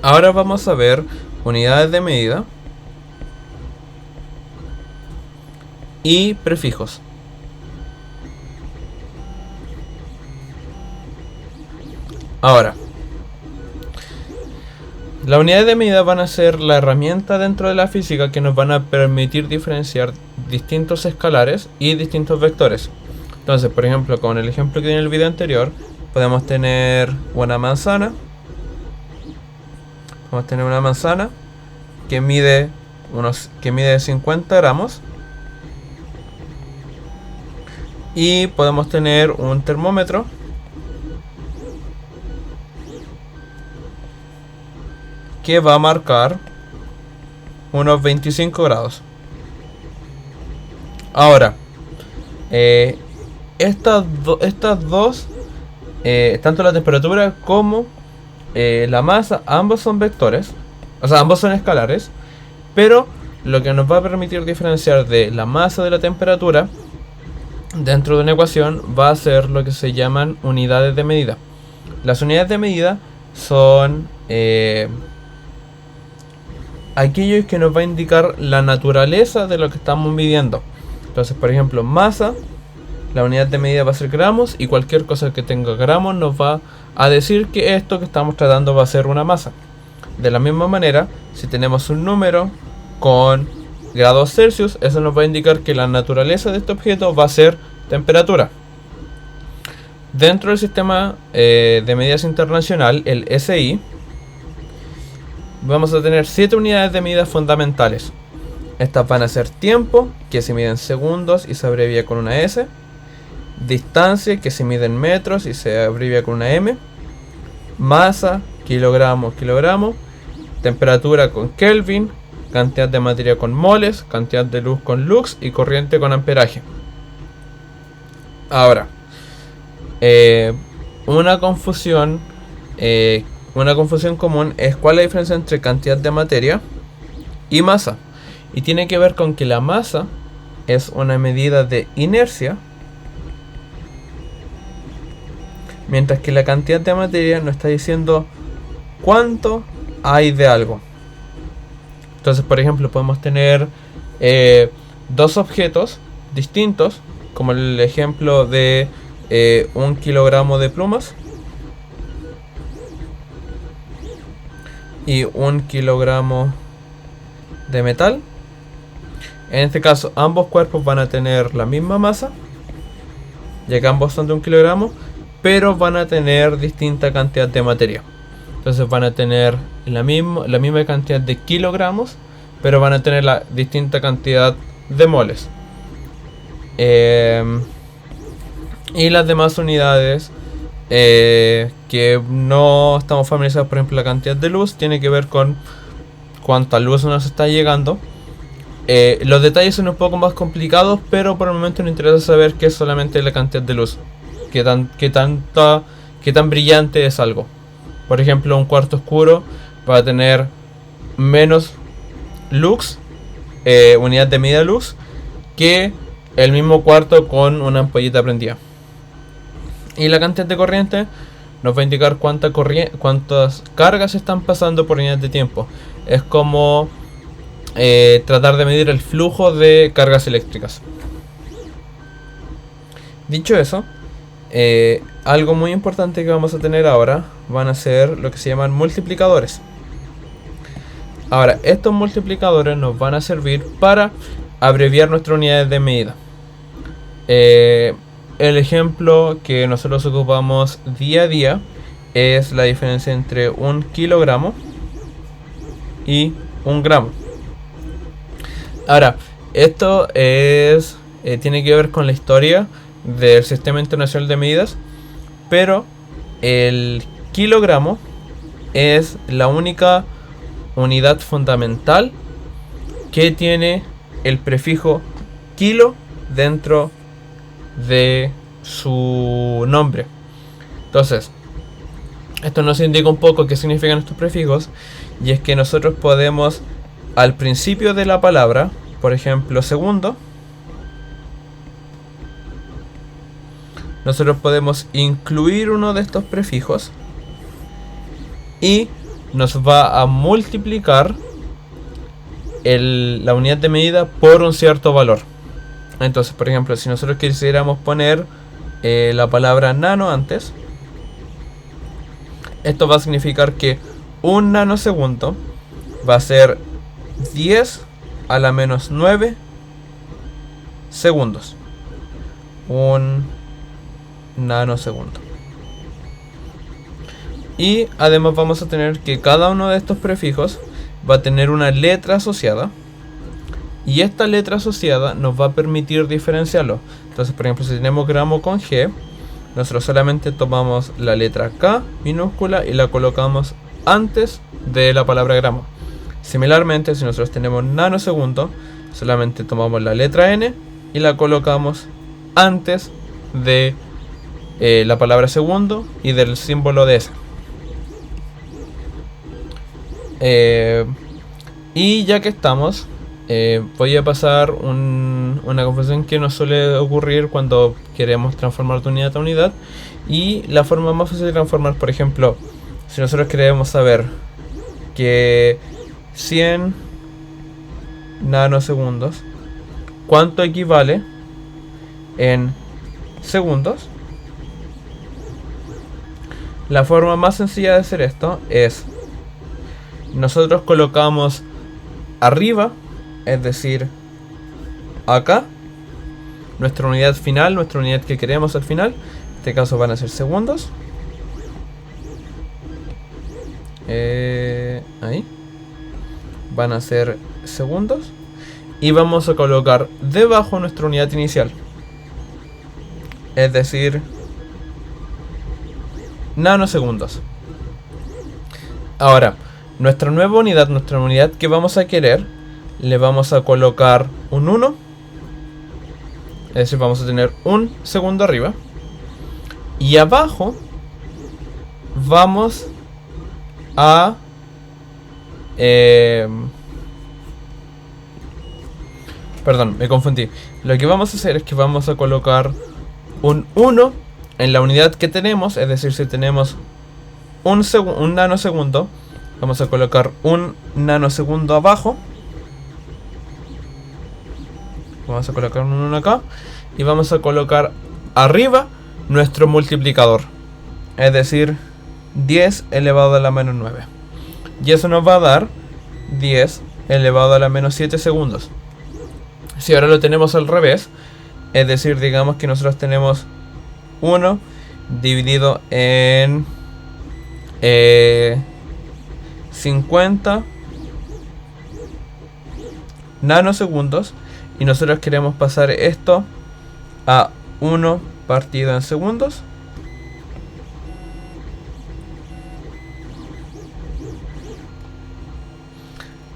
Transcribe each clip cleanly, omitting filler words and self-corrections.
Ahora vamos a ver unidades de medida y prefijos. Ahora, las unidades de medida van a ser la herramienta dentro de la física que nos van a permitir diferenciar distintos escalares y distintos vectores. Entonces, por ejemplo, con el ejemplo que vi en el video anterior, podemos tener una manzana. Vamos a tener una manzana que mide 50 gramos. Y podemos tener un termómetro que va a marcar unos 25 grados. Ahora, estas dos, tanto la temperatura como la masa, ambos son vectores, o sea, ambos son escalares, pero lo que nos va a permitir diferenciar de la masa de la temperatura dentro de una ecuación va a ser lo que se llaman unidades de medida. Las unidades de medida son aquello que nos va a indicar la naturaleza de lo que estamos midiendo. Entonces, por ejemplo, masa, la unidad de medida va a ser gramos, y cualquier cosa que tenga gramos nos va a decir que esto que estamos tratando va a ser una masa. De la misma manera, si tenemos un número con grados Celsius, eso nos va a indicar que la naturaleza de este objeto va a ser temperatura. Dentro del sistema de medidas internacional, el SI, vamos a tener 7 unidades de medida fundamentales. Estas van a ser tiempo, que se mide en segundos y se abrevia con una S. Distancia, que se mide en metros y se abrevia con una M. Masa, kilogramos, kilogramo. Temperatura con Kelvin. Cantidad de materia con moles. Cantidad de luz con lux. Y corriente con amperaje. Ahora, una confusión común es cuál es la diferencia entre cantidad de materia y masa. Y tiene que ver con que la masa es una medida de inercia, mientras que la cantidad de materia nos está diciendo cuánto hay de algo. Entonces, por ejemplo, podemos tener dos objetos distintos, como el ejemplo de 1 kilogramo de plumas y 1 kilogramo de metal. En este caso, ambos cuerpos van a tener la misma masa, ya que ambos son de 1 kilogramo, pero van a tener distinta cantidad de materia. Entonces van a tener la misma cantidad de kilogramos, pero van a tener la distinta cantidad de moles. Y las demás unidades que no estamos familiarizados, por ejemplo, la cantidad de luz tiene que ver con cuánta luz nos está llegando. Los detalles son un poco más complicados, pero por el momento nos interesa saber qué es solamente la cantidad de luz, qué tan brillante es algo. Por ejemplo, un cuarto oscuro va a tener menos lux, unidad de medida lux, que el mismo cuarto con una ampolleta prendida. Y la cantidad de corriente nos va a indicar cuántas cargas están pasando por unidad de tiempo. Es como tratar de medir el flujo de cargas eléctricas. Dicho eso, algo muy importante que vamos a tener ahora van a ser lo que se llaman multiplicadores. Ahora, estos multiplicadores nos van a servir para abreviar nuestras unidades de medida. El ejemplo que nosotros ocupamos día a día es la diferencia entre 1 kilogramo y 1 gramo. Ahora, esto tiene que ver con la historia del Sistema Internacional de Medidas, pero el kilogramo es la única unidad fundamental que tiene el prefijo kilo dentro de su nombre. Entonces, esto nos indica un poco qué significan estos prefijos, y es que nosotros podemos, al principio de la palabra, por ejemplo, segundo, nosotros podemos incluir uno de estos prefijos y nos va a multiplicar la unidad de medida por un cierto valor. Entonces, por ejemplo, si nosotros quisiéramos poner la palabra nano antes, esto va a significar que un nanosegundo va a ser 10 a la menos 9 segundos. Un nanosegundo. Y además vamos a tener que cada uno de estos prefijos va a tener una letra asociada. Y esta letra asociada nos va a permitir diferenciarlo. Entonces, por ejemplo, si tenemos gramo con G, nosotros solamente tomamos la letra K minúscula y la colocamos antes de la palabra gramo. Similarmente, si nosotros tenemos nanosegundo, solamente tomamos la letra N y la colocamos antes de la palabra segundo y del símbolo de S. Y ya que estamos, voy a pasar una confusión que nos suele ocurrir cuando queremos transformar de unidad a unidad. Y la forma más fácil de transformar, por ejemplo, si nosotros queremos saber que 100 nanosegundos, ¿cuánto equivale en segundos? La forma más sencilla de hacer esto es: nosotros colocamos arriba, es decir, acá, nuestra unidad final, nuestra unidad que queremos al final. En este caso van a ser segundos. Ahí. Van a ser segundos. Y vamos a colocar debajo nuestra unidad inicial. Es decir, nanosegundos. Ahora, nuestra nueva unidad, nuestra unidad que vamos a querer, le vamos a colocar un 1. Es decir, vamos a tener un segundo arriba. Y abajo vamos a perdón, me confundí. Lo que vamos a hacer es que vamos a colocar un 1 en la unidad que tenemos. Es decir, si tenemos un nanosegundo, vamos a colocar un nanosegundo abajo. Vamos a colocar un 1 acá. Y vamos a colocar arriba nuestro multiplicador. Es decir, 10 elevado a la menos 9. Y eso nos va a dar 10 elevado a la menos 7 segundos. Si ahora lo tenemos al revés, es decir, digamos que nosotros tenemos 1 dividido en 50 nanosegundos, y nosotros queremos pasar esto a 1 partido en segundos.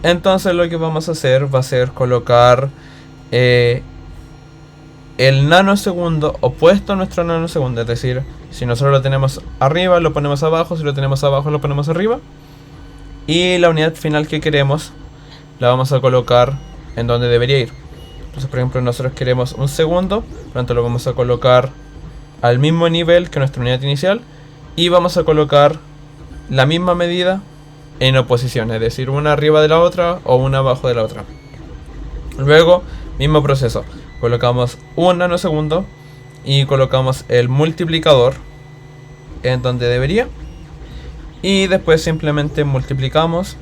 Entonces lo que vamos a hacer va a ser colocar el nanosegundo opuesto a nuestro nanosegundo. Es decir, si nosotros lo tenemos arriba, lo ponemos abajo. Si lo tenemos abajo, lo ponemos arriba. Y la unidad final que queremos la vamos a colocar en donde debería ir. Entonces, por ejemplo, nosotros queremos un segundo, por lo tanto lo vamos a colocar al mismo nivel que nuestra unidad inicial. Y vamos a colocar la misma medida en oposición, es decir, una arriba de la otra o una abajo de la otra. Luego, mismo proceso, colocamos un nanosegundo y colocamos el multiplicador en donde debería. Y después simplemente multiplicamos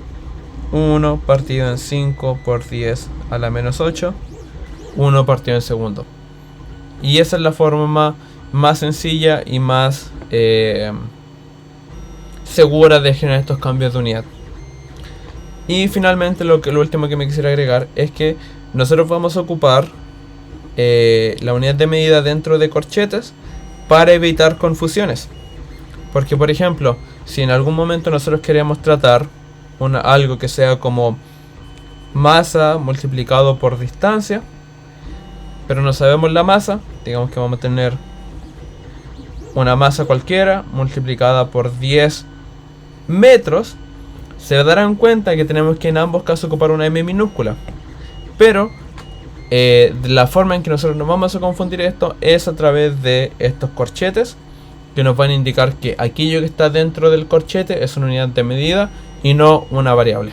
1 partido en 5 por 10 a la menos 8, 1 partido en segundo. Y esa es la forma más sencilla y más segura de generar estos cambios de unidad. Y finalmente lo último que me quisiera agregar es que nosotros vamos a ocupar la unidad de medida dentro de corchetes para evitar confusiones. Porque, por ejemplo, si en algún momento nosotros queremos tratar algo que sea como masa multiplicado por distancia, pero no sabemos la masa, digamos que vamos a tener una masa cualquiera multiplicada por 10 metros, se darán cuenta que tenemos que en ambos casos ocupar una M minúscula. Pero la forma en que nosotros nos vamos a confundir esto es a través de estos corchetes que nos van a indicar que aquello que está dentro del corchete es una unidad de medida y no una variable.